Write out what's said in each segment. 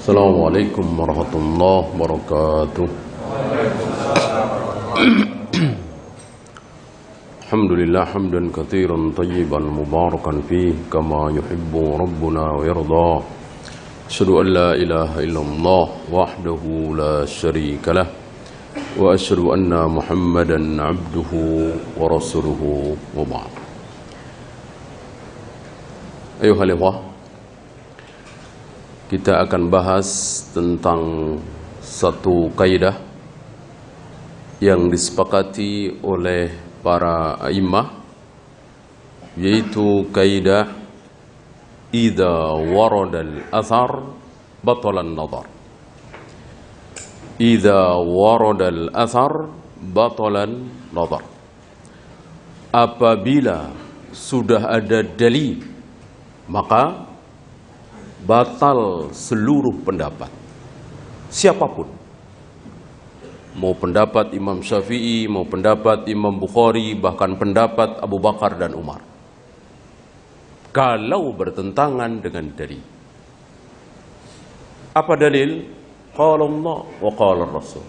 Assalamualaikum warahmatullahi wabarakatuh. Alhamdulillah hamdan katsiran tayyiban mubarakan fihi kama yuhibbu rabbuna wa yarda. Asyhadu an la ilaha illallah wahdahu la syarika lah wa asyhadu anna Muhammadan abduhu wa rasuluhu wa ba'd. Ayuhal ikhwah, kita akan bahas tentang satu kaidah yang disepakati oleh para a'immah, yaitu kaidah idza warada al-athar batala an-nadhar. Idza warada al-athar batala an-nadhar. Apabila sudah ada dalil, maka batal seluruh pendapat siapapun. Mau pendapat Imam Syafi'i, mau pendapat Imam Bukhari, bahkan pendapat Abu Bakar dan Umar, kalau bertentangan dengan dalil. Apa dalil? Qala Allah wa qala Rasul.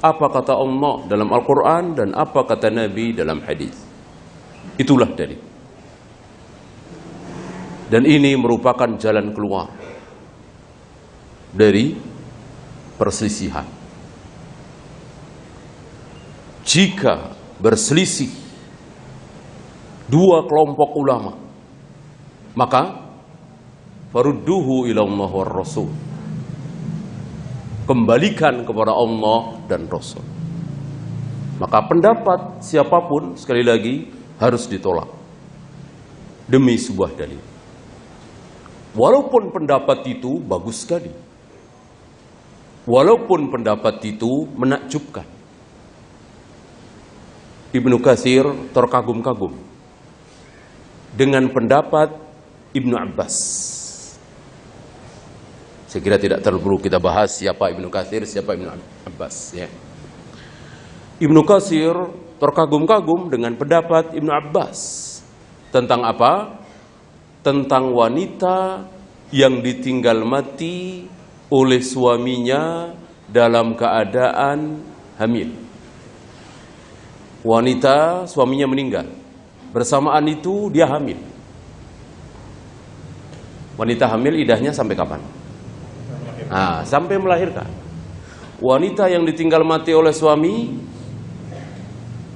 Apa kata Allah dalam Al-Quran dan apa kata Nabi dalam hadis. Itulah dalil. Dan ini merupakan jalan keluar dari perselisihan. Jika berselisih dua kelompok ulama, maka farudduhu ila Allah war Rasul. Kembalikan kepada Allah dan Rasul. Maka pendapat siapapun, sekali lagi, harus ditolak demi sebuah dalil. Walaupun pendapat itu bagus sekali, walaupun pendapat itu menakjubkan. Ibnu Katsir terkagum-kagum dengan pendapat Ibnu Abbas. Saya kira tidak perlu kita bahas siapa Ibnu Katsir, siapa Ibnu Abbas, ya. Ibnu Katsir terkagum-kagum dengan pendapat Ibnu Abbas tentang apa? Tentang wanita yang ditinggal mati oleh suaminya dalam keadaan hamil. Wanita suaminya meninggal, bersamaan itu dia hamil. Wanita hamil idahnya sampai kapan? Sampai melahirkan. Wanita yang ditinggal mati oleh suami,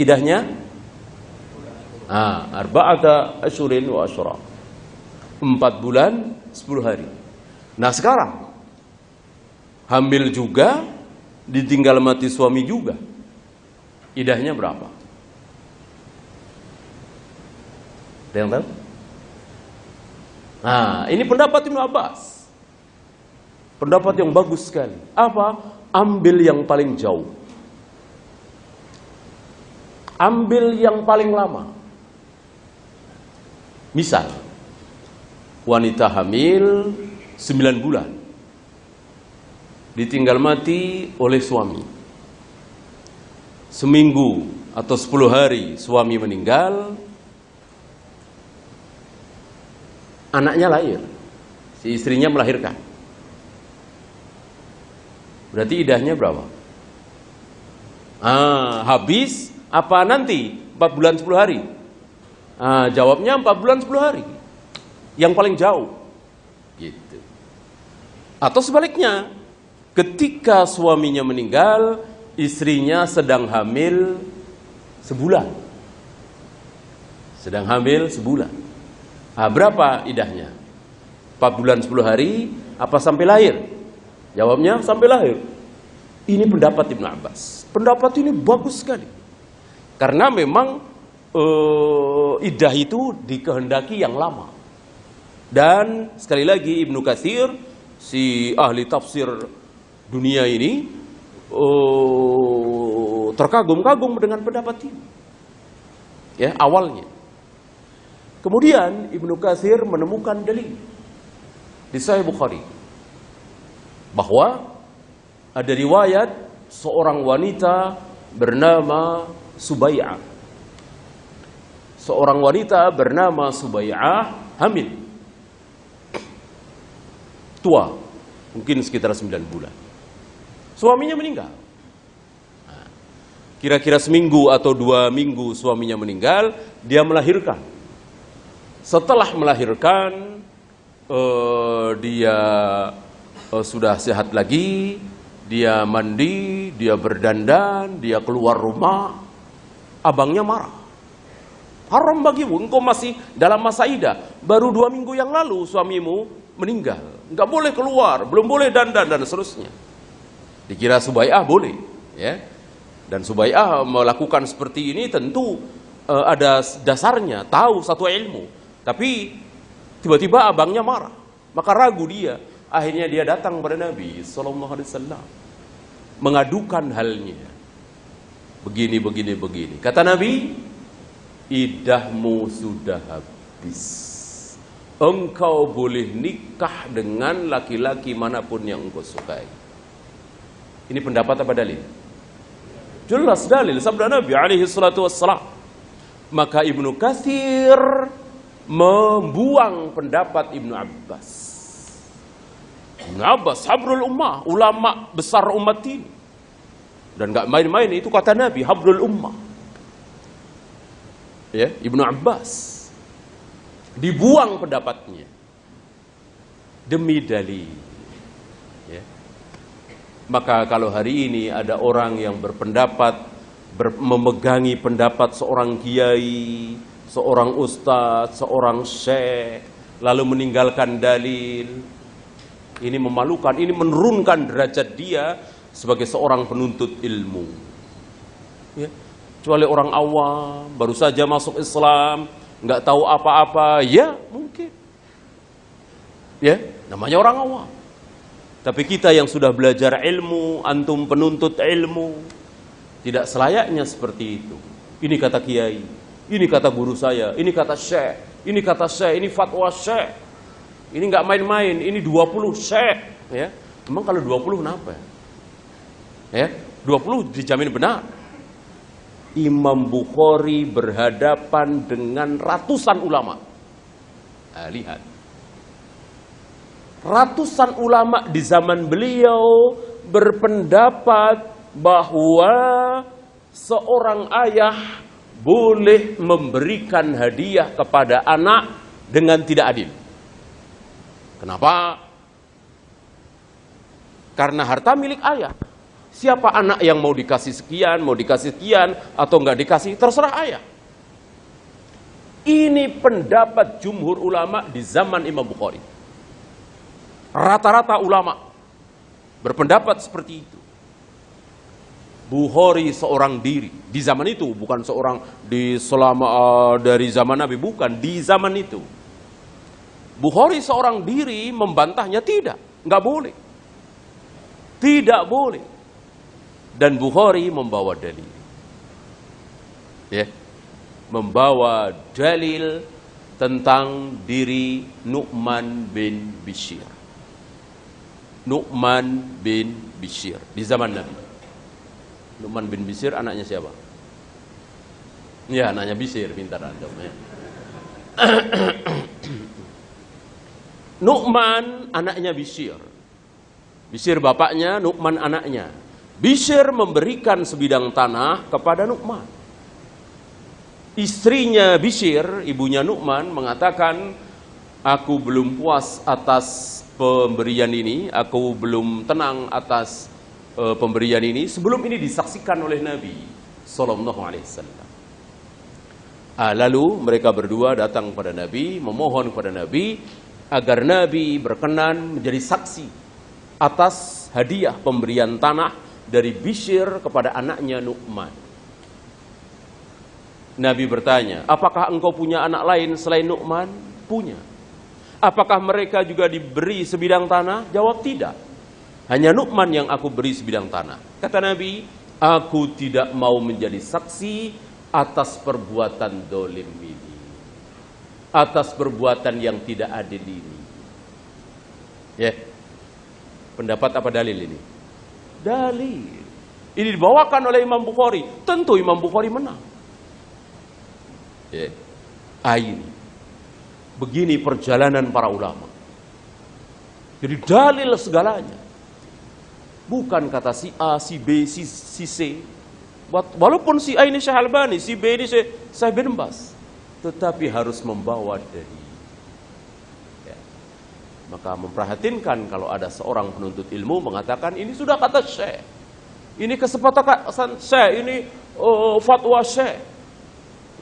idahnya arba'ata asyurin wa asyra, 4 bulan 10 hari. Nah sekarang hamil juga, ditinggal mati suami juga, idahnya berapa? Ada yang tahu? Ini pendapat Ibnu Abbas, pendapat yang bagus sekali. Apa? Ambil yang paling jauh, ambil yang paling lama. Misal wanita hamil 9 bulan, ditinggal mati oleh suami. Seminggu atau 10 hari suami meninggal, anaknya lahir, si istrinya melahirkan. Berarti idahnya berapa? Habis apa nanti 4 bulan 10 hari? Jawabnya 4 bulan 10 hari. Yang paling jauh gitu. Atau sebaliknya, ketika suaminya meninggal, istrinya sedang hamil sebulan. Sedang hamil sebulan. Berapa idahnya? 4 bulan 10 hari apa sampai lahir? Jawabnya sampai lahir. Ini pendapat Ibnu Abbas. Pendapat ini bagus sekali. Karena memang idah itu dikehendaki yang lama. Dan sekali lagi Ibnu Katsir, si ahli tafsir dunia ini, terkagum-kagum dengan pendapat ini. Ya, awalnya. Kemudian Ibnu Katsir menemukan dalil di Sahih Bukhari bahwa ada riwayat seorang wanita bernama Subai'ah. Seorang wanita bernama Subai'ah hamil, tua, mungkin sekitar 9 bulan. Suaminya meninggal. Nah, kira-kira seminggu atau 2 minggu suaminya meninggal, dia melahirkan. Setelah melahirkan, dia sudah sehat lagi, dia mandi, dia berdandan, dia keluar rumah. Abangnya marah. Haram bagimu, engkau masih dalam masa idah. Baru 2 minggu yang lalu suamimu meninggal. Enggak boleh keluar, belum boleh dandan dan seterusnya. Dikira Subai'ah boleh, ya. Dan Subai'ah melakukan seperti ini tentu ada dasarnya, tahu satu ilmu. Tapi tiba-tiba abangnya marah, maka ragu dia. Akhirnya dia datang kepada Nabi sallallahu alaihi wasallam mengadukan halnya. Begini. Kata Nabi, idahmu sudah habis. Engkau boleh nikah dengan laki-laki manapun yang engkau sukai. Ini pendapat apa dalil? Jelas dalil sabda Nabi alaihi salatu wassalam. Maka Ibnu Katsir membuang pendapat Ibnu Abbas. Ibnu Abbas habrul ummah, ulama besar umat ini. Dan gak main-main, itu kata Nabi, habrul ummah. Ya, Ibnu Abbas dibuang pendapatnya demi dalil. Ya. Maka kalau hari ini ada orang yang berpendapat memegangi pendapat seorang kiai, seorang ustadz, seorang syekh, lalu meninggalkan dalil, ini memalukan, ini menurunkan derajat dia sebagai seorang penuntut ilmu. Ya. Kecuali orang awam, baru saja masuk Islam, nggak tahu apa-apa, ya mungkin. Ya, namanya orang awam. Tapi kita yang sudah belajar ilmu, antum penuntut ilmu, tidak selayaknya seperti itu. Ini kata kiai, ini kata guru saya, ini kata syekh, ini kata syekh, ini fatwa syekh. Ini nggak main-main, ini 20 syekh. Ya, emang kalau 20 kenapa? Ya, 20 dijamin benar. Imam Bukhari berhadapan dengan ratusan ulama. Nah, lihat. Ratusan ulama di zaman beliau berpendapat bahwa seorang ayah boleh memberikan hadiah kepada anak dengan tidak adil. Kenapa? Karena harta milik ayah. Siapa anak yang mau dikasih sekian, atau enggak dikasih, terserah ayah. Ini pendapat jumhur ulama di zaman Imam Bukhari. Rata-rata ulama berpendapat seperti itu. Bukhari seorang diri di zaman itu, bukan seorang dari zaman Nabi, bukan di zaman itu. Bukhari seorang diri membantahnya, tidak, enggak boleh. Tidak boleh. Dan Bukhari membawa dalil. Ya. Membawa dalil tentang diri Nu'man bin Bishir. Nu'man bin Bishir di zaman Nabi. Nu'man bin Bishir anaknya siapa? Ya, anaknya Bishir, pintar antum ya. Nu'man anaknya Bishir. Bishir bapaknya, Nu'man anaknya. Bishir memberikan sebidang tanah kepada Nu'man. Istrinya Bishir, ibunya Nu'man, mengatakan, aku belum puas atas pemberian ini, aku belum tenang atas pemberian ini, sebelum ini disaksikan oleh Nabi sallallahu alaihi wasallam. Lalu mereka berdua datang kepada Nabi, memohon kepada Nabi agar Nabi berkenan menjadi saksi atas hadiah pemberian tanah dari Bishir kepada anaknya Nu'man. Nabi bertanya, apakah engkau punya anak lain selain Nu'man? Punya. Apakah mereka juga diberi sebidang tanah? Jawab tidak. Hanya Nu'man yang aku beri sebidang tanah. Kata Nabi, aku tidak mau menjadi saksi atas perbuatan dolim ini, atas perbuatan yang tidak adil ini. Ya, pendapat apa dalil ini? Dalil. Ini dibawakan oleh Imam Bukhari. Tentu Imam Bukhari menang. Ya. Ini. Begini perjalanan para ulama. Jadi dalil segalanya. Bukan kata si A, si B, si C. Walaupun si A ini Syekh Albani, si B ini Syekh bin Baz, tetapi harus membawa dari. Ya. Maka memperhatinkan kalau ada seorang penuntut ilmu mengatakan ini sudah kata Syekh, ini kesepakatan Syekh, ini fatwa Syekh.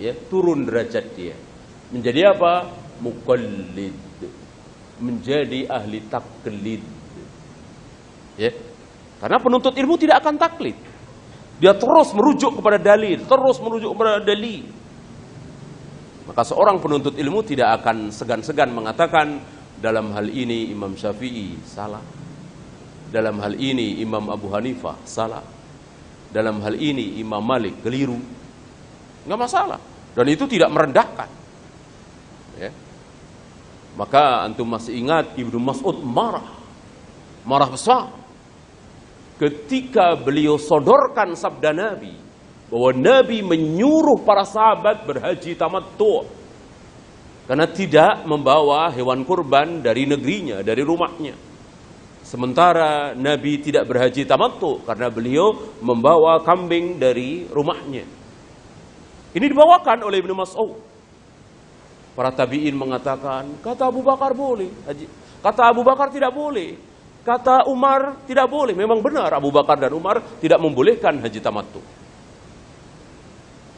Ya, turun derajat dia. Menjadi apa? Muqallid. Menjadi ahli taklid. Ya. Karena penuntut ilmu tidak akan taklid. Dia terus merujuk kepada dalil, terus merujuk kepada dalil. Maka seorang penuntut ilmu tidak akan segan-segan mengatakan dalam hal ini Imam Syafi'i salah. Dalam hal ini Imam Abu Hanifah salah. Dalam hal ini Imam Malik keliru. Enggak masalah. Dan itu tidak merendahkan. Ya. Maka antum masih ingat Ibnu Mas'ud marah besar ketika beliau sodorkan sabda Nabi bahwa Nabi menyuruh para sahabat berhaji tamattu karena tidak membawa hewan kurban dari negerinya, dari rumahnya. Sementara Nabi tidak berhaji tamattu karena beliau membawa kambing dari rumahnya. Ini dibawakan oleh Ibnu Mas'ud. Para tabi'in mengatakan, kata Abu Bakar boleh, kata Abu Bakar tidak boleh. Kata Umar tidak boleh. Memang benar Abu Bakar dan Umar tidak membolehkan haji tamattu.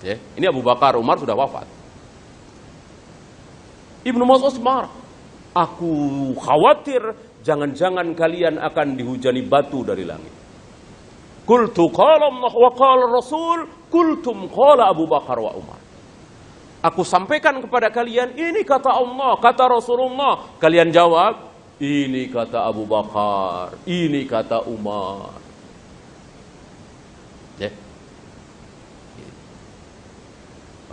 Ya, ini Abu Bakar, Umar sudah wafat. Ibnu Mas'ud marah. Aku khawatir jangan-jangan kalian akan dihujani batu dari langit. Qultu qala Allah wa qala Rasul, qultum qala Abu Bakar wa Umar. Aku sampaikan kepada kalian, ini kata Allah, kata Rasulullah. Kalian jawab, ini kata Abu Bakar, ini kata Umar. Ya.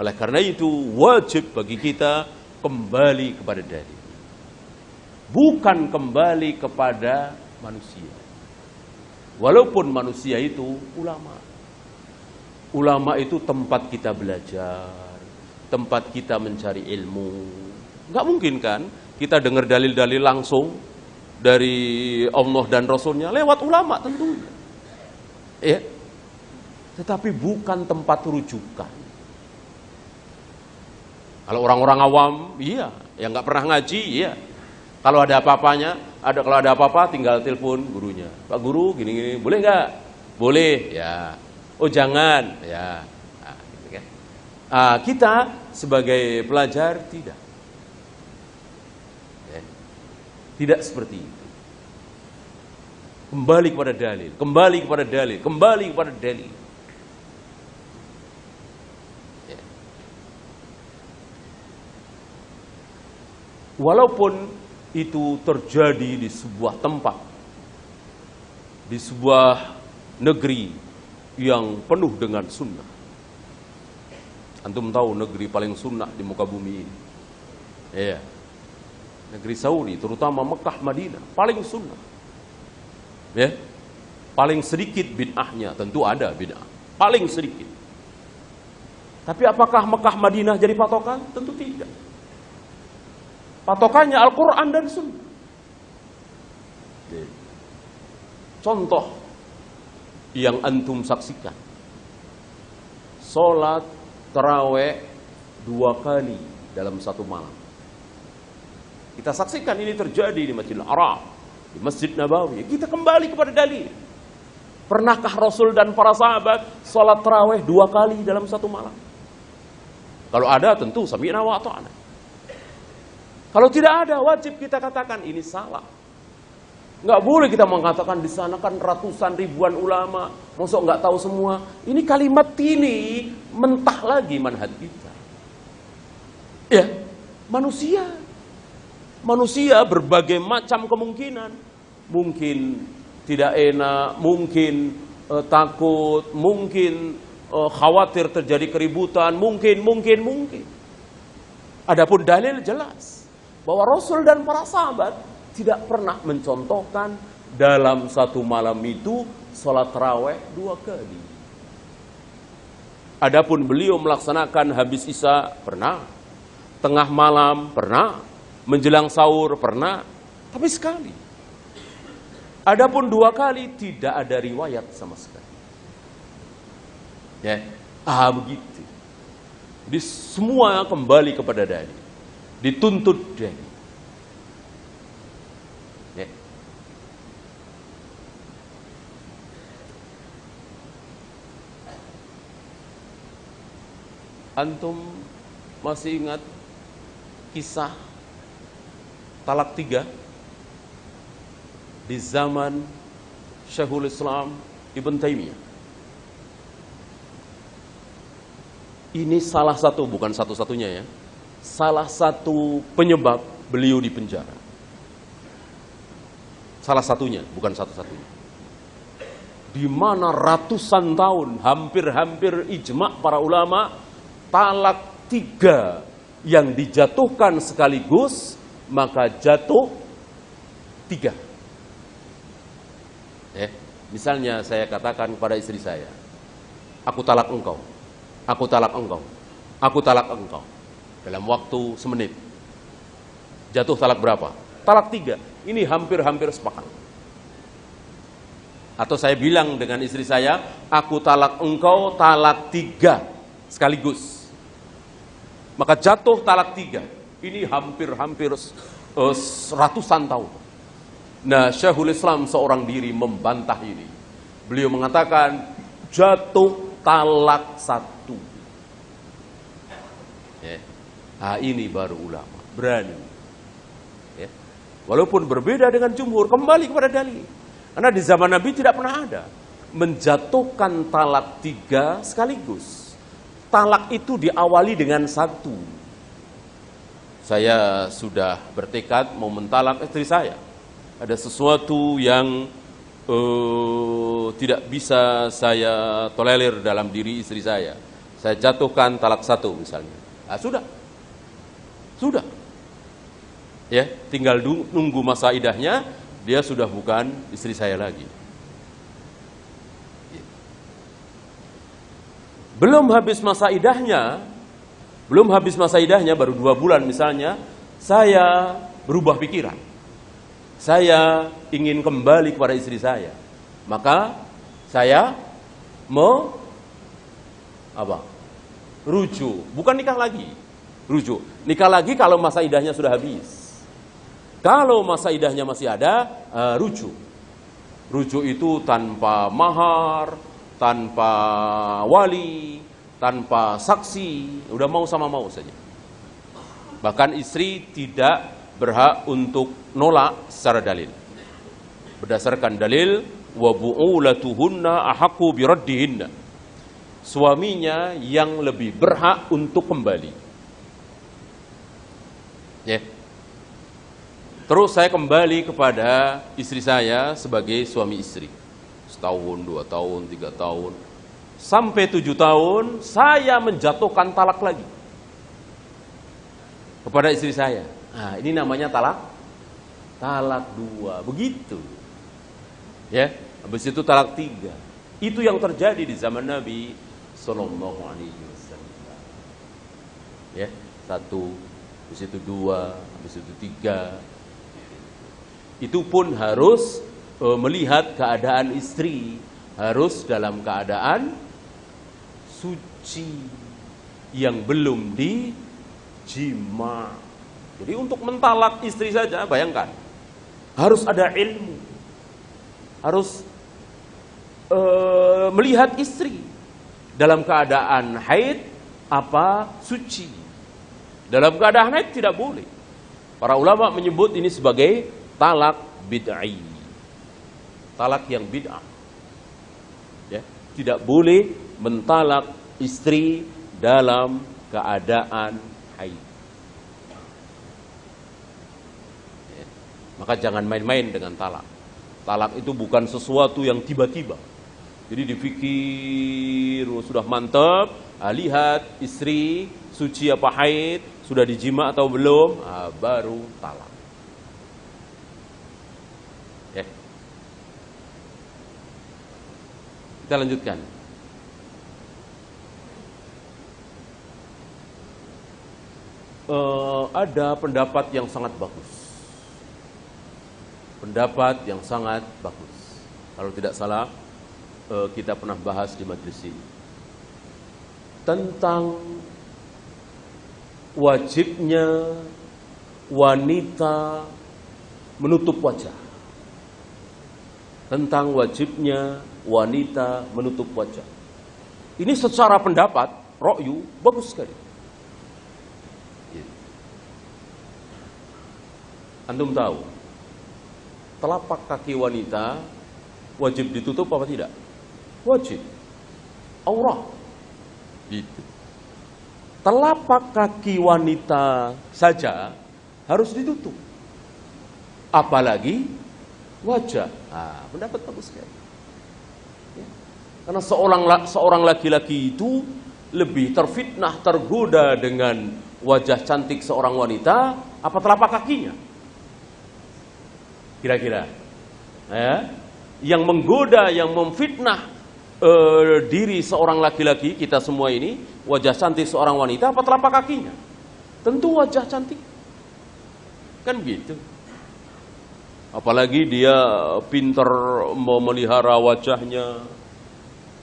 Oleh karena itu wajib bagi kita kembali kepada dalil. Bukan kembali kepada manusia. Walaupun manusia itu ulama. Ulama itu tempat kita belajar, tempat kita mencari ilmu. Enggak mungkin kan kita dengar dalil-dalil langsung dari Allah dan Rasulnya lewat ulama tentunya. Ya. Tetapi bukan tempat rujukan. Kalau orang-orang awam, iya, yang nggak pernah ngaji, iya. Kalau ada apa-apanya, kalau ada apa-apa tinggal telepon gurunya. Pak guru, gini-gini, boleh nggak? Boleh, ya. Oh jangan, ya. Nah, gitu kan. Kita sebagai pelajar tidak. Tidak seperti itu. Kembali kepada dalil, kembali kepada dalil, kembali kepada dalil. Ya. Walaupun itu terjadi di sebuah tempat, di sebuah negeri yang penuh dengan sunnah. Antum tahu negeri paling sunnah di muka bumi ini. Iya. Negeri Saudi, terutama Mekah, Madinah, paling sunnah. Ya. Paling sedikit bid'ahnya, tentu ada bid'ah. Paling sedikit. Tapi apakah Mekah, Madinah jadi patokan? Tentu tidak. Patokannya Al-Quran dan Sunnah. Contoh yang antum saksikan. Sholat tarawih 2 kali dalam satu malam. Kita saksikan ini terjadi di Masjidil Haram, di Masjid Nabawi. Kita kembali kepada dalil. Pernahkah Rasul dan para sahabat sholat tarawih 2 kali dalam satu malam? Kalau ada tentu sami'na wa ata'na. Kalau tidak ada, wajib kita katakan ini salah. Nggak boleh kita mengatakan di sana kan ratusan ribuan ulama, masa nggak tahu semua. Ini kalimat ini mentah lagi manhaj kita. Ya, manusia berbagai macam kemungkinan. Mungkin tidak enak, mungkin takut, mungkin khawatir terjadi keributan, mungkin. Adapun dalil jelas bahwa Rasul dan para sahabat tidak pernah mencontohkan dalam satu malam itu sholat tarawih 2 kali. Adapun beliau melaksanakan habis isya pernah, tengah malam pernah, menjelang sahur pernah, tapi sekali. Adapun 2 kali tidak ada riwayat sama sekali. Ya, begitu. Jadi semua kembali kepada dalil, dituntut dalil. Ya. Antum masih ingat kisah talak 3 di zaman Syekhul Islam Ibn Taimiyah? Ini salah satu, bukan satu-satunya ya, salah satu penyebab beliau di penjara. Salah satunya, bukan satu-satunya. Di mana ratusan tahun, hampir-hampir ijma' para ulama, talak 3 yang dijatuhkan sekaligus, maka jatuh 3. Misalnya saya katakan kepada istri saya, aku talak engkau, aku talak engkau, aku talak engkau. Dalam waktu semenit. Jatuh talak berapa? Talak 3. Ini hampir-hampir sepakat. Atau saya bilang dengan istri saya, aku talak engkau, talak 3 sekaligus. Maka jatuh talak 3. Ini hampir-hampir ratusan tahun. Nah, Syekhul Islam seorang diri membantah ini. Beliau mengatakan, jatuh talak 1. Ini baru ulama, berani. Walaupun berbeda dengan jumhur, kembali kepada dalil. Karena di zaman Nabi tidak pernah ada menjatuhkan talak 3 sekaligus. Talak itu diawali dengan 1. Saya sudah bertekad mau mentalak istri saya. Ada sesuatu yang tidak bisa saya tolerir dalam diri istri saya. Saya jatuhkan talak 1 misalnya. Sudah. Ya, tinggal nunggu masa idahnya, dia sudah bukan istri saya lagi. Belum habis masa idahnya, baru 2 bulan misalnya, saya berubah pikiran. Saya ingin kembali kepada istri saya. Maka saya rujuk, bukan nikah lagi. Rujuk. Nikah lagi kalau masa idahnya sudah habis. Kalau masa idahnya masih ada, rujuk. Rujuk itu tanpa mahar, tanpa wali, tanpa saksi, udah mau sama mau saja. Bahkan istri tidak berhak untuk nolak secara dalil. Berdasarkan dalil, wa bu'ulatuhunna ahaqqu biraddihinna. Suaminya yang lebih berhak untuk kembali. Ya. Terus saya kembali kepada istri saya sebagai suami istri. 1 tahun, 2 tahun, 3 tahun. Sampai 7 tahun, saya menjatuhkan talak lagi kepada istri saya. Nah, ini namanya talak 2. Begitu. Ya, habis itu talak 3. Itu yang terjadi di zaman Nabi Sallallahu Alaihi Wasallam. Ya, 1, habis itu 2, habis itu 3. Itu pun harus melihat keadaan istri, harus dalam keadaan suci yang belum dijima. Jadi untuk mentalak istri saja, bayangkan, harus ada ilmu, harus melihat istri dalam keadaan haid apa suci. Dalam keadaan haid tidak boleh. Para ulama menyebut ini sebagai talak bid'ai, talak yang bid'ah. Ya, tidak boleh mentalak istri dalam keadaan haid. Ya, maka jangan main-main dengan talak. Talak itu bukan sesuatu yang tiba-tiba. Jadi dipikir sudah mantap, lihat istri suci apa haid, sudah dijima atau belum, baru talak. Kita lanjutkan. Ada pendapat yang sangat bagus. pendapat yang sangat bagus. Kalau tidak salah, kita pernah bahas di majelis ini tentang wajibnya wanita menutup wajah. Tentang wajibnya wanita menutup wajah. Ini secara pendapat, ra'yu, bagus sekali. Antum tahu, telapak kaki wanita wajib ditutup apa tidak? Wajib. Aurat. Gitu. Telapak kaki wanita saja harus ditutup. Apalagi wajah. Pendapat bagus sekali. Ya. Karena seorang laki-laki itu lebih terfitnah, tergoda dengan wajah cantik seorang wanita apa telapak kakinya? Kira-kira. Ya. Yang menggoda, yang memfitnah diri seorang laki-laki, kita semua ini, wajah cantik seorang wanita apa telapak kakinya? Tentu wajah cantik. Kan begitu. Apalagi dia pintar memelihara wajahnya,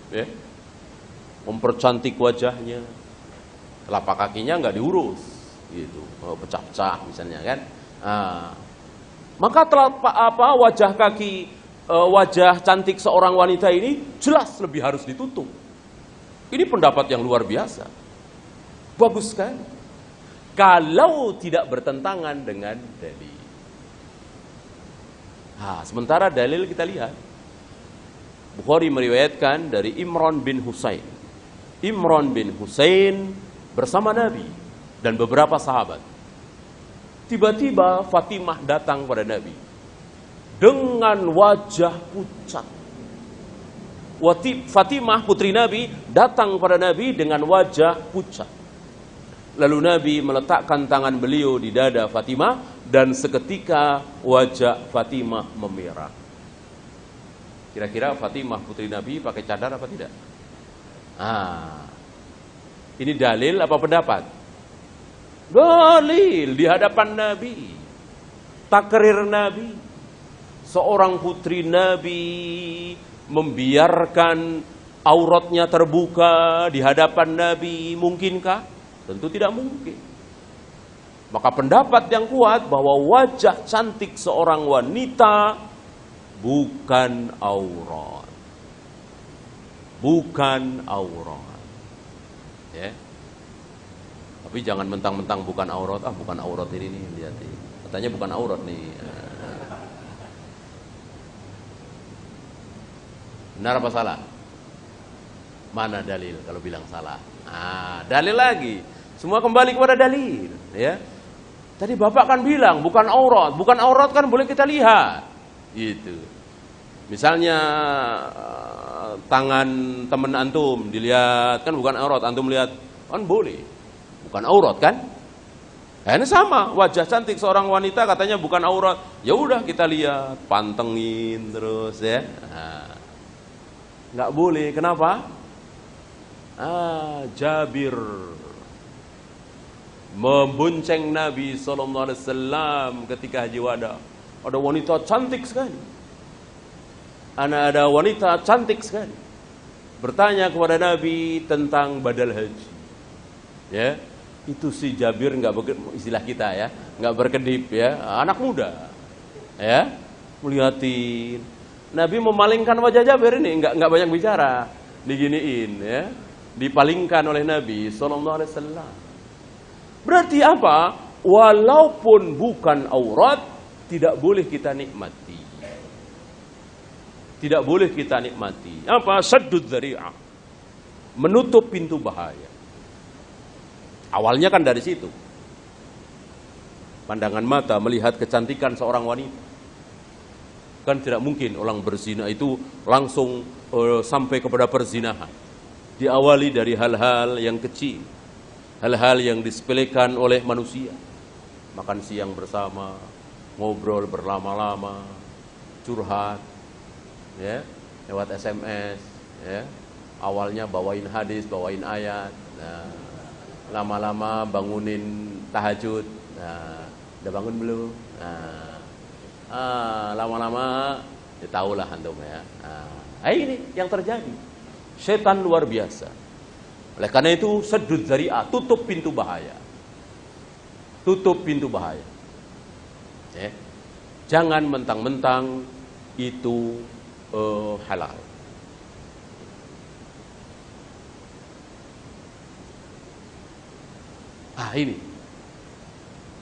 ya, mempercantik wajahnya, telapak kakinya nggak diurus, gitu, pecah-pecah misalnya kan. Maka wajah kaki, wajah cantik seorang wanita ini jelas lebih harus ditutup. Ini pendapat yang luar biasa, bagus kan? Kalau tidak bertentangan dengan dalil. Sementara dalil kita lihat, Bukhari meriwayatkan dari Imran bin Husain. Imran bin Husain bersama Nabi dan beberapa sahabat. Tiba-tiba Fatimah datang pada Nabi dengan wajah pucat. Fatimah putri Nabi datang pada Nabi dengan wajah pucat. Lalu Nabi meletakkan tangan beliau di dada Fatimah dan seketika wajah Fatimah memerah. Kira-kira Fatimah putri Nabi pakai cadar apa tidak? Ini dalil apa pendapat? Dalil di hadapan Nabi. Takrir Nabi. Seorang putri Nabi membiarkan auratnya terbuka di hadapan Nabi, mungkinkah? Tentu tidak mungkin. Maka pendapat yang kuat bahwa wajah cantik seorang wanita bukan aurat. Bukan aurat. Ya. Tapi jangan mentang-mentang bukan aurat, bukan aurat ini nih, lihat nih. Katanya bukan aurat nih. Benar apa salah? Mana dalil kalau bilang salah? Dalil lagi. Semua kembali kepada dalil, ya. Tadi Bapak kan bilang bukan aurat. Bukan aurat kan boleh kita lihat. Gitu. Misalnya tangan teman antum dilihat kan bukan aurat, antum lihat kan boleh. Bukan aurat kan? Ini sama, wajah cantik seorang wanita katanya bukan aurat. Ya udah kita lihat, pantengin terus ya. Nggak boleh, kenapa? Jabir membonceng Nabi SAW ketika haji wada. Ada wanita cantik sekali. Ada wanita cantik sekali. Bertanya kepada Nabi tentang badal haji. Ya, itu si Jabir istilah kita ya, nggak berkedip ya, anak muda. Ya, melihatin. Nabi memalingkan wajah Jabir ini, nggak banyak bicara, diginiin ya, dipalingkan oleh Nabi SAW. Berarti apa? Walaupun bukan aurat, tidak boleh kita nikmati. Tidak boleh kita nikmati. Apa? Saddud dzari'ah. Menutup pintu bahaya. Awalnya kan dari situ. Pandangan mata melihat kecantikan seorang wanita. Kan tidak mungkin orang berzina itu langsung sampai kepada perzinahan. Diawali dari hal-hal yang kecil. Hal-hal yang disepelekan oleh manusia. Makan siang bersama, ngobrol berlama-lama, curhat, ya, lewat SMS, ya. Awalnya bawain hadis, bawain ayat, lama-lama bangunin tahajud. Udah bangun belum? lama-lama ya tahulah antum ya. Ini yang terjadi. Setan luar biasa. Oleh karena itu seddud dzari'ah, tutup pintu bahaya. Tutup pintu bahaya. Ya. Jangan mentang-mentang itu halal. Ini.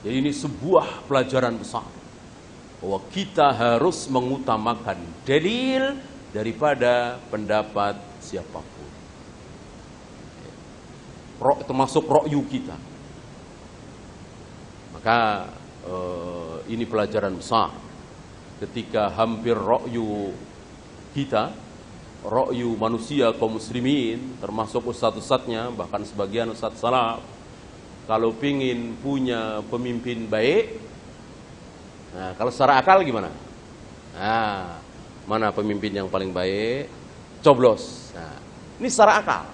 Jadi ini sebuah pelajaran besar. Bahwa kita harus mengutamakan dalil daripada pendapat siapapun. Termasuk ra'yu kita. Maka ini pelajaran besar. Ketika hampir ra'yu kita, ra'yu manusia kaum muslimin, termasuk ustadz-ustadznya, bahkan sebagian ustadz salaf, kalau pingin punya pemimpin baik, nah kalau secara akal gimana? Nah, mana pemimpin yang paling baik? Coblos. Nah, ini secara akal.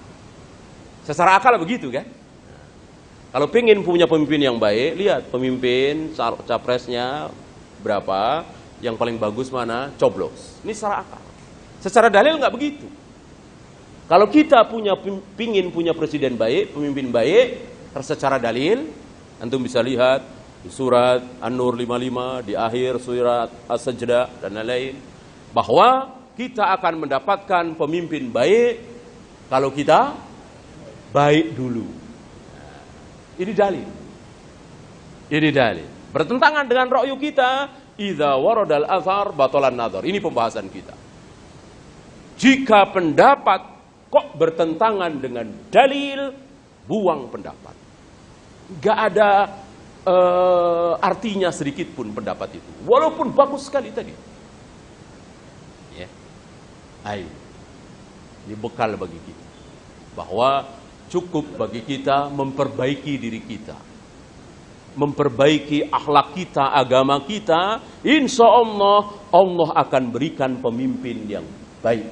Secara akal begitu kan? Nah, kalau pingin punya pemimpin yang baik, lihat pemimpin capresnya berapa, yang paling bagus mana? Coblos. Ini secara akal. Secara dalil nggak begitu. Kalau kita pingin punya presiden baik, pemimpin baik, secara dalil, antum bisa lihat di surat An-Nur 55, di akhir surat As-Sajdah dan lain-lain, bahwa kita akan mendapatkan pemimpin baik kalau kita baik dulu. Nah, ini dalil. Ini dalil. Bertentangan dengan ra'yu kita, idza waradal athar batalan nadhar. Ini pembahasan kita. Jika pendapat kok bertentangan dengan dalil, buang pendapat. Gak ada artinya sedikit pun pendapat itu, walaupun bagus sekali tadi. Ya, ini bekal bagi kita, bahwa cukup bagi kita memperbaiki diri kita, memperbaiki akhlak kita, agama kita. Insya Allah, Allah akan berikan pemimpin yang baik.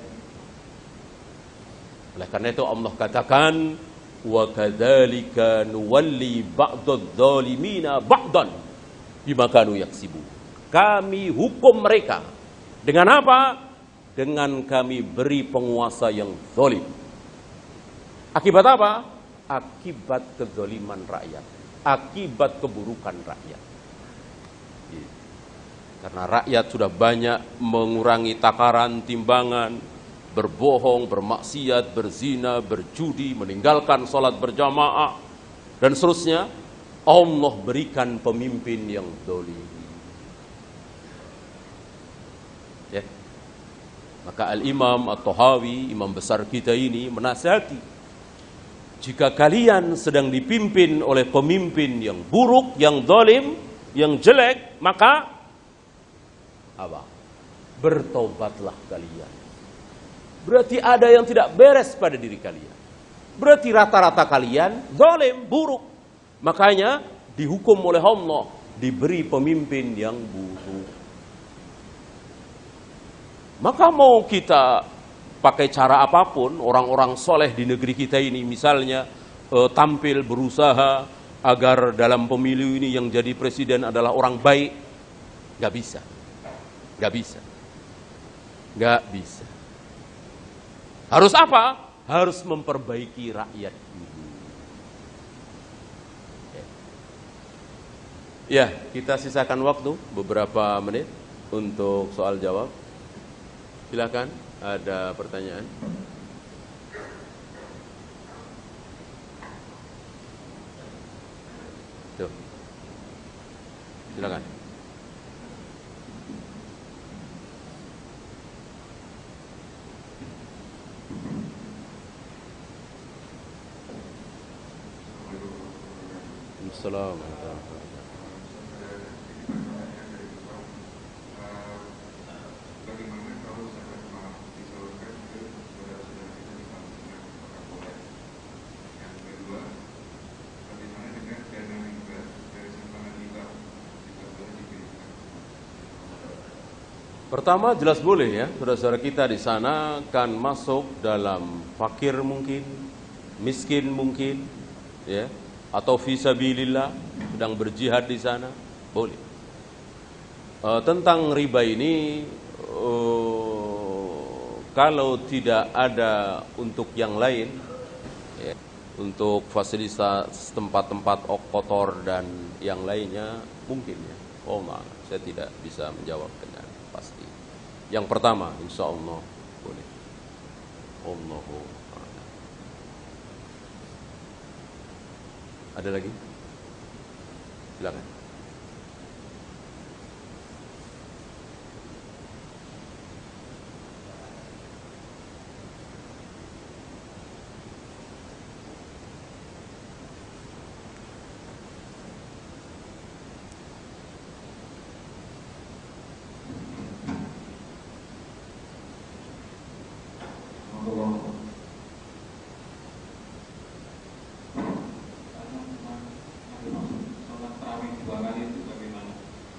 Oleh karena itu Allah katakan, wa kadzalika nuwalli ba'dadh-dhalimina ba'dan bima kanu yaksibun. Kami hukum mereka dengan apa? Dengan kami beri penguasa yang zalim. Akibat apa? Akibat kezaliman rakyat, akibat keburukan rakyat. Karena rakyat sudah banyak mengurangi takaran, timbangan, berbohong, bermaksiat, berzina, berjudi, meninggalkan sholat berjamaah, dan seterusnya. Allah berikan pemimpin yang zalim. Ya. Maka Al-Imam At-Tahawi, imam besar kita ini, menasihati, jika kalian sedang dipimpin oleh pemimpin yang buruk, yang zalim, yang jelek, maka apa? Bertobatlah kalian. Berarti ada yang tidak beres pada diri kalian. Berarti rata-rata kalian zalim, buruk. Makanya dihukum oleh Allah, diberi pemimpin yang buruk. Maka mau kita pakai cara apapun, orang-orang soleh di negeri kita ini misalnya tampil berusaha agar dalam pemilu ini yang jadi presiden adalah orang baik, nggak bisa, nggak bisa, nggak bisa. Harus apa? Harus memperbaiki rakyat dulu. Ya, kita sisakan waktu beberapa menit untuk soal jawab. Silakan, ada pertanyaan? Tuh. Silakan. Assalamualaikum. Pertama jelas boleh ya, saudara-saudara kita di sana kan masuk dalam fakir mungkin, miskin mungkin, ya, atau fisabilillah sedang berjihad di sana, boleh. Tentang riba ini, kalau tidak ada untuk yang lain, ya, untuk fasilitas tempat-tempat kotor dan yang lainnya, mungkin ya. Oh maaf, saya tidak bisa menjawab dengan pasti. Yang pertama, insya Allah boleh. Allahu a'lam. Ada lagi? Silakan.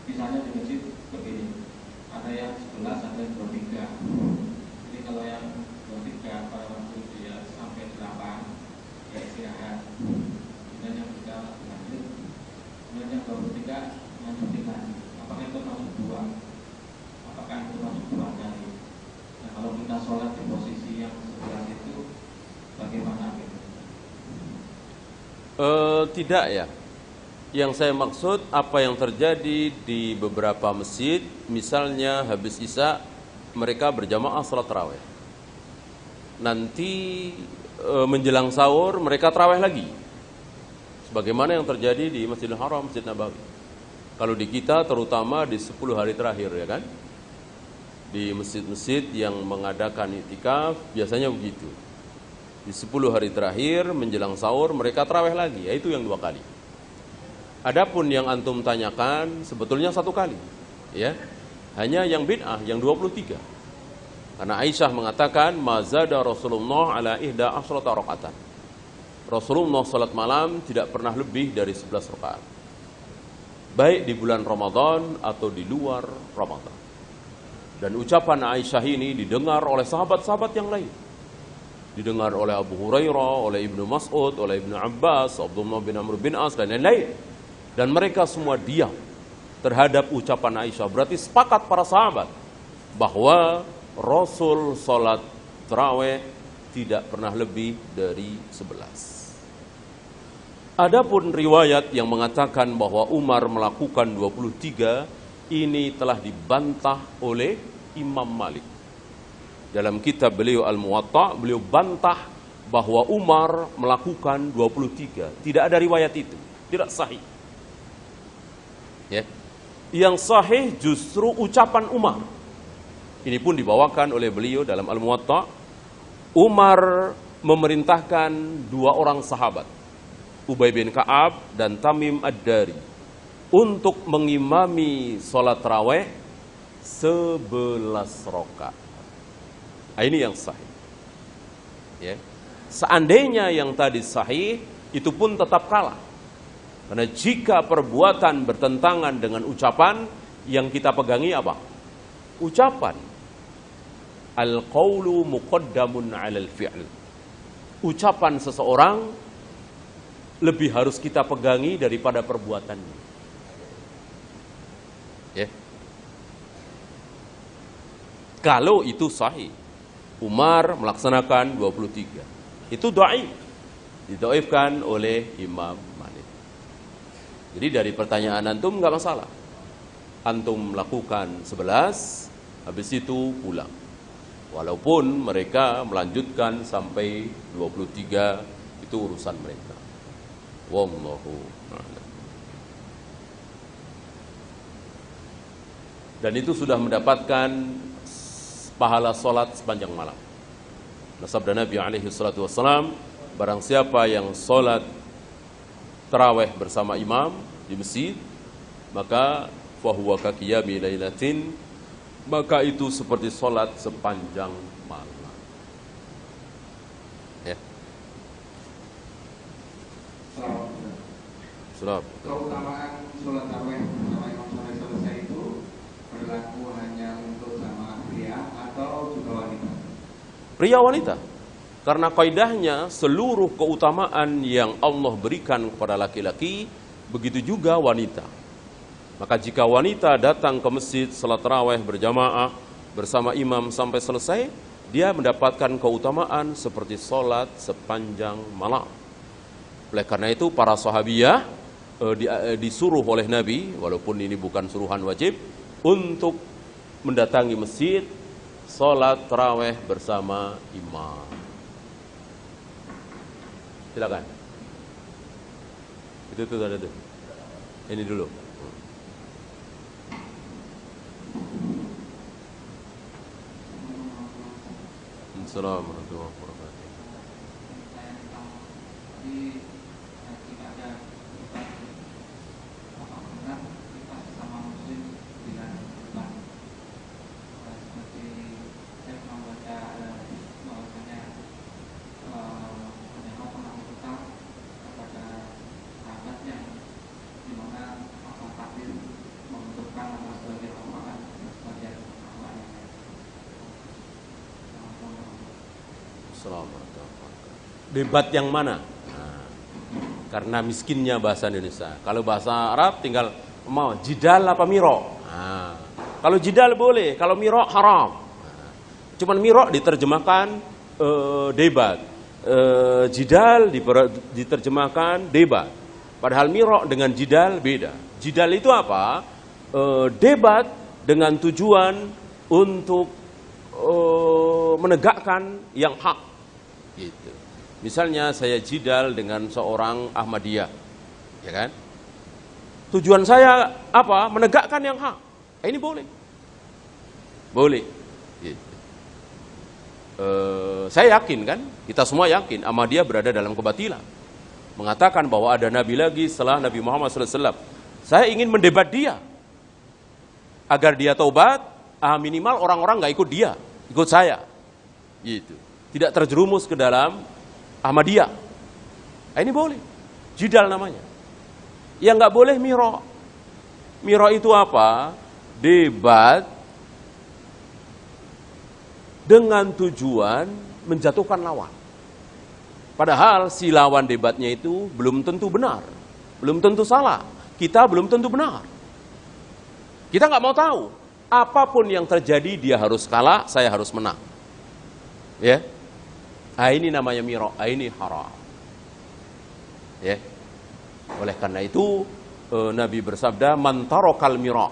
Misalnya di masjid begini, ada yang 11, ada yang 23. Jadi kalau yang 23 pada waktu dia sampai 8, ya istirahat. Kemudian yang 3 lanjut, kemudian yang 23 lanjutin lagi. Apakah itu masuk 2? Apakah itu masuk 2 kali? Nah, kalau kita sholat di posisi yang 11 itu bagaimana gitu? Tidak ya. Yang saya maksud apa yang terjadi di beberapa masjid, misalnya habis Isya mereka berjamaah salat tarawih. Nanti menjelang sahur mereka tarawih lagi. Sebagaimana yang terjadi di Masjidil Haram, Masjid Nabawi. Kalau di kita terutama di 10 hari terakhir ya kan. Di masjid-masjid yang mengadakan iktikaf biasanya begitu. Di 10 hari terakhir menjelang sahur mereka tarawih lagi, yaitu yang 2 kali. Adapun yang antum tanyakan sebetulnya 1 kali, ya. Hanya yang bid'ah yang 23. Karena Aisyah mengatakan mazada Rasulullah ala ihda asyrata rakaatan. Rasulullah salat malam tidak pernah lebih dari 11 rakaat. Baik di bulan Ramadan atau di luar Ramadan. Dan ucapan Aisyah ini didengar oleh sahabat-sahabat yang lain. Didengar oleh Abu Hurairah, oleh Ibnu Mas'ud, oleh Ibnu Abbas, Abdullah bin Amr bin As dan lain-lain. Dan mereka semua diam terhadap ucapan Aisyah. Berarti sepakat para sahabat bahwa Rasul salat tarawih tidak pernah lebih dari 11. Adapun riwayat yang mengatakan bahwa Umar melakukan 23, ini telah dibantah oleh Imam Malik. Dalam kitab beliau Al-Muwatta, beliau bantah bahwa Umar melakukan 23. Tidak ada riwayat itu, tidak sahih. Ya. Yang sahih justru ucapan Umar. Ini pun dibawakan oleh beliau dalam Al-Muwatta. Umar memerintahkan 2 orang sahabat, Ubay bin Ka'ab dan Tamim Ad-Dari, untuk mengimami sholat tarawih 11 rakaat. Ini yang sahih. Ya. Seandainya yang tadi sahih, itu pun tetap kalah. Karena jika perbuatan bertentangan dengan ucapan, yang kita pegangi apa? Ucapan. Al-qawlu muqaddamun 'alal fi'l. Ucapan seseorang lebih harus kita pegangi daripada perbuatannya. Ya. Kalau itu sahih, Umar melaksanakan 23. Itu dhaif. Didhaifkan oleh Imam Malik. Jadi dari pertanyaan antum nggak masalah. Antum melakukan 11, habis itu pulang. Walaupun mereka melanjutkan sampai 23, itu urusan mereka. Wallahu a'lam. Dan itu sudah mendapatkan pahala sholat sepanjang malam. Sabda Nabi alaihi salatu wassalam, barang siapa yang sholat tarawih bersama imam di masjid, maka fahuwa kaqiyami lailatin, maka itu seperti sholat sepanjang malam. Ya. Keutamaan sholat tarawih bersama imam sampai selesai itu berlaku hanya untuk jamaah pria atau juga wanita? Pria wanita. Karena kaidahnya seluruh keutamaan yang Allah berikan kepada laki-laki, begitu juga wanita. Maka jika wanita datang ke masjid salat tarawih berjamaah bersama imam sampai selesai, dia mendapatkan keutamaan seperti salat sepanjang malam. Oleh karena itu para sahabiyah disuruh oleh Nabi, walaupun ini bukan suruhan wajib, untuk mendatangi masjid salat tarawih bersama imam. Silakan. Itu ada tuh. Ini dulu. Assalamualaikum warahmatullahi wabarakatuh. Debat yang mana? Nah, karena miskinnya bahasa Indonesia. Kalau bahasa Arab tinggal mau jidal apa miro. Nah, kalau jidal boleh, kalau miro haram. Nah, cuman miro diterjemahkan debat, jidal diterjemahkan debat. Padahal miro dengan jidal beda. Jidal itu apa? Debat dengan tujuan untuk menegakkan yang hak. Gitu. Misalnya saya jidal dengan seorang Ahmadiyah, ya kan? Tujuan saya apa? Menegakkan yang hak. Ini boleh, boleh. Gitu. Saya yakin kan? Kita semua yakin Ahmadiyah berada dalam kebatilan. Mengatakan bahwa ada Nabi lagi setelah Nabi Muhammad SAW. Saya ingin mendebat dia agar dia taubat. Minimal orang-orang nggak ikut dia, ikut saya. Gitu. Tidak terjerumus ke dalam Ahmadiyah. Ini boleh. Jidal namanya. Yang nggak boleh miro. Miro itu apa? Debat dengan tujuan menjatuhkan lawan. Padahal si lawan debatnya itu belum tentu benar. Belum tentu salah. Kita belum tentu benar. Kita nggak mau tahu. Apapun yang terjadi dia harus kalah, saya harus menang. Ya. Ini namanya miro, ini haram. Ya. Oleh karena itu Nabi bersabda, "Man tarakal miro."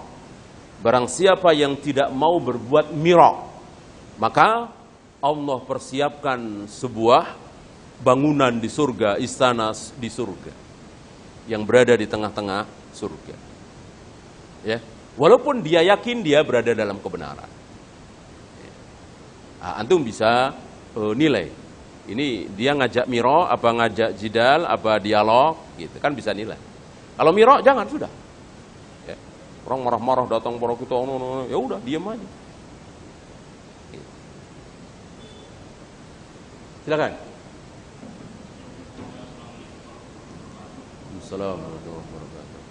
Barang siapa yang tidak mau berbuat miro, maka Allah persiapkan sebuah bangunan di surga, istana di surga yang berada di tengah-tengah surga. Ya. Walaupun dia yakin dia berada dalam kebenaran. Antum bisa nilai. Ini dia ngajak miro, apa ngajak jidal, apa dialog, gitu kan bisa nilai. Kalau miro jangan, sudah. Ya. Orang marah-marah datang pada kita, ya udah diam aja. Silakan. Assalamualaikum warahmatullahi wabarakatuh.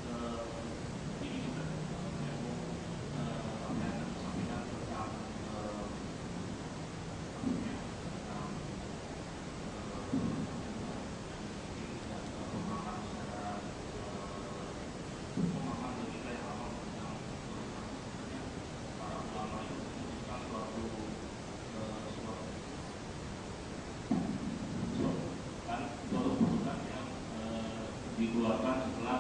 dikeluarkan setelah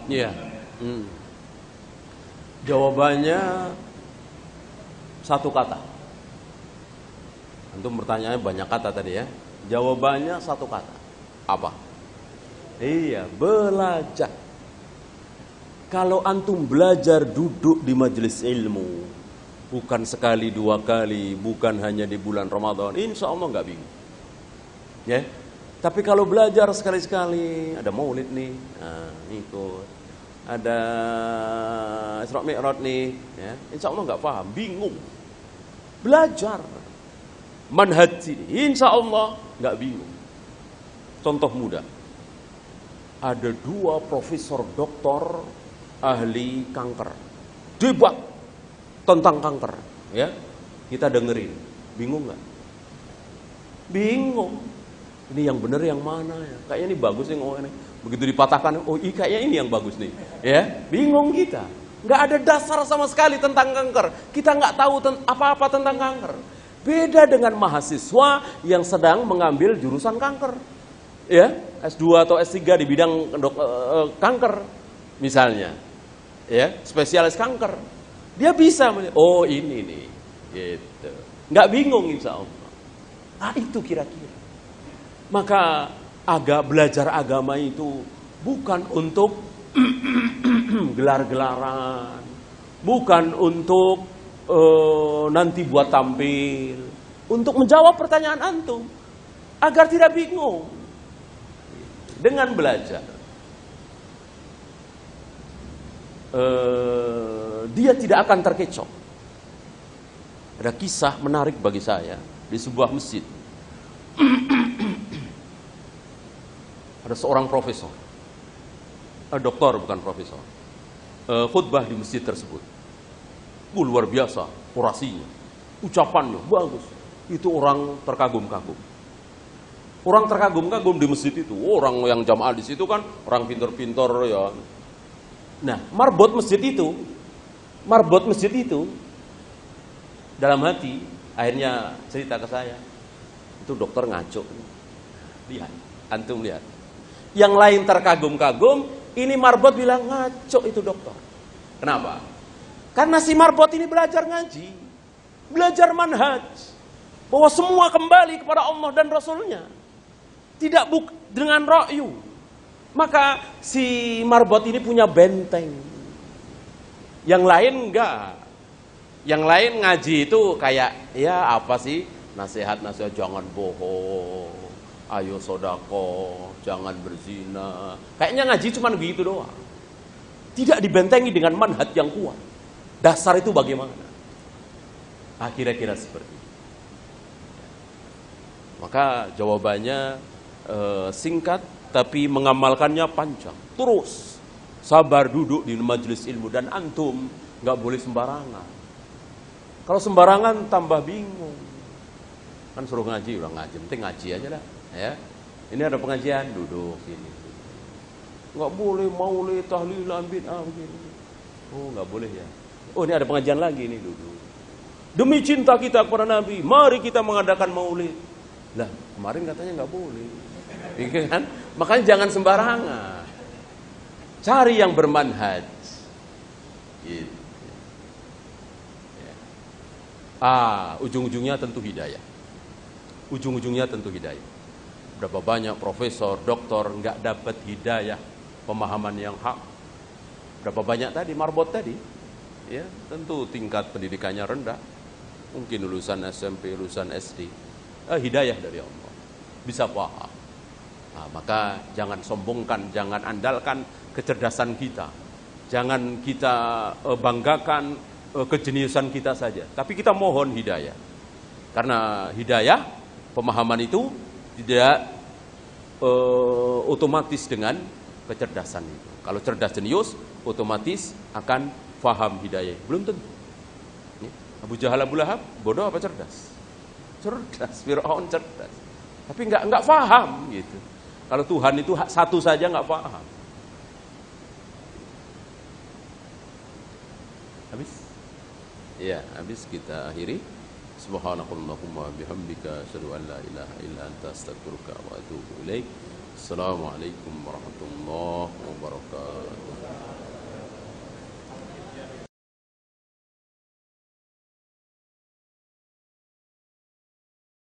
Iya. Jawabannya satu kata. Antum pertanyaannya banyak kata tadi ya. Jawabannya satu kata. Apa? Iya, belajar. Kalau antum belajar duduk di majelis ilmu, bukan sekali dua kali, bukan hanya di bulan Ramadan, insya Allah nggak bingung. Ya. Tapi kalau belajar sekali-sekali, ada maulid nih, nah, ikut. Ada Isra Mi'raj nih, ya, insya Allah nggak paham, bingung. Belajar manhaj ini, insya Allah nggak bingung. Contoh mudah, ada 2 profesor doktor ahli kanker, debat tentang kanker, ya, kita dengerin, bingung nggak? Bingung. Ini yang benar yang mana ya? Kayaknya ini bagus nih ngomong ini. Begitu dipatahkan, oh iya kayaknya ini yang bagus nih. Ya, bingung kita. Nggak ada dasar sama sekali tentang kanker. Kita nggak tahu apa-apa tentang kanker. Beda dengan mahasiswa yang sedang mengambil jurusan kanker. Ya, S2 atau S3 di bidang kanker misalnya. Ya, spesialis kanker. Dia bisa melihat, oh ini nih. Gitu. Nggak bingung insya Allah. Nah, itu kira-kira. Maka belajar agama itu bukan untuk gelar-gelaran, bukan untuk nanti buat tampil, untuk menjawab pertanyaan antum agar tidak bingung dengan belajar. Dia tidak akan terkecoh. Ada kisah menarik bagi saya di sebuah masjid. Ada seorang profesor, doktor bukan profesor, khutbah di masjid tersebut. Luar biasa orasinya, ucapannya bagus. Itu orang terkagum-kagum. Orang terkagum-kagum di masjid itu. Orang yang jamaah di situ kan orang pintar-pintar ya. Nah, marbot masjid itu dalam hati akhirnya cerita ke saya, itu dokter ngaco. Lihat, antum lihat. Yang lain terkagum-kagum, ini marbot bilang ngaco itu dokter. Kenapa? Karena si marbot ini belajar ngaji, belajar manhaj, bahwa semua kembali kepada Allah dan Rasulnya, tidak dengan ra'yu. Maka si marbot ini punya benteng. Yang lain enggak. Yang lain ngaji itu kayak, ya apa sih, nasihat jangan bohong, ayo sodako, jangan berzina. Kayaknya ngaji cuma begitu doang. Tidak dibentengi dengan manhaj yang kuat. Dasar itu bagaimana? Kira-kira seperti itu. Maka jawabannya singkat, tapi mengamalkannya panjang. Terus sabar duduk di majelis ilmu, dan antum nggak boleh sembarangan. Kalau sembarangan tambah bingung. Kan suruh ngaji, udah ngaji, penting ngaji aja lah. Ya, ini ada pengajian, duduk sini. Nggak boleh maulid, tahlilan, bid'ah begini. Oh, nggak boleh ya. Oh, ini ada pengajian lagi nih, duduk. Demi cinta kita kepada Nabi, mari kita mengadakan maulid. Lah, kemarin katanya nggak boleh. Iya kan? Makanya jangan sembarangan. Cari yang bermanhaj. Gitu. Ujung-ujungnya tentu hidayah. Ujung-ujungnya tentu hidayah. Berapa banyak profesor, doktor nggak dapat hidayah, pemahaman yang hak. Berapa banyak tadi marbot tadi, ya tentu tingkat pendidikannya rendah, mungkin lulusan SMP, lulusan SD, hidayah dari Allah, bisa paham. Maka jangan sombongkan, jangan andalkan kecerdasan kita, jangan kita banggakan kejeniusan kita saja, tapi kita mohon hidayah. Karena hidayah, pemahaman itu tidak otomatis dengan kecerdasan itu. Kalau cerdas jenius, otomatis akan faham hidayah. Belum tentu. Abu Jahal, Abu Lahab, bodoh apa cerdas? Cerdas. Fir'aun cerdas. Tapi nggak faham gitu. Kalau Tuhan itu satu saja nggak paham. Habis? Ya, habis kita akhiri. Subhanakallahumma bihamdika asyhadu an la ilaha illa anta astaghfiruka wa atubu ilaik. Assalamualaikum warahmatullahi wabarakatuh.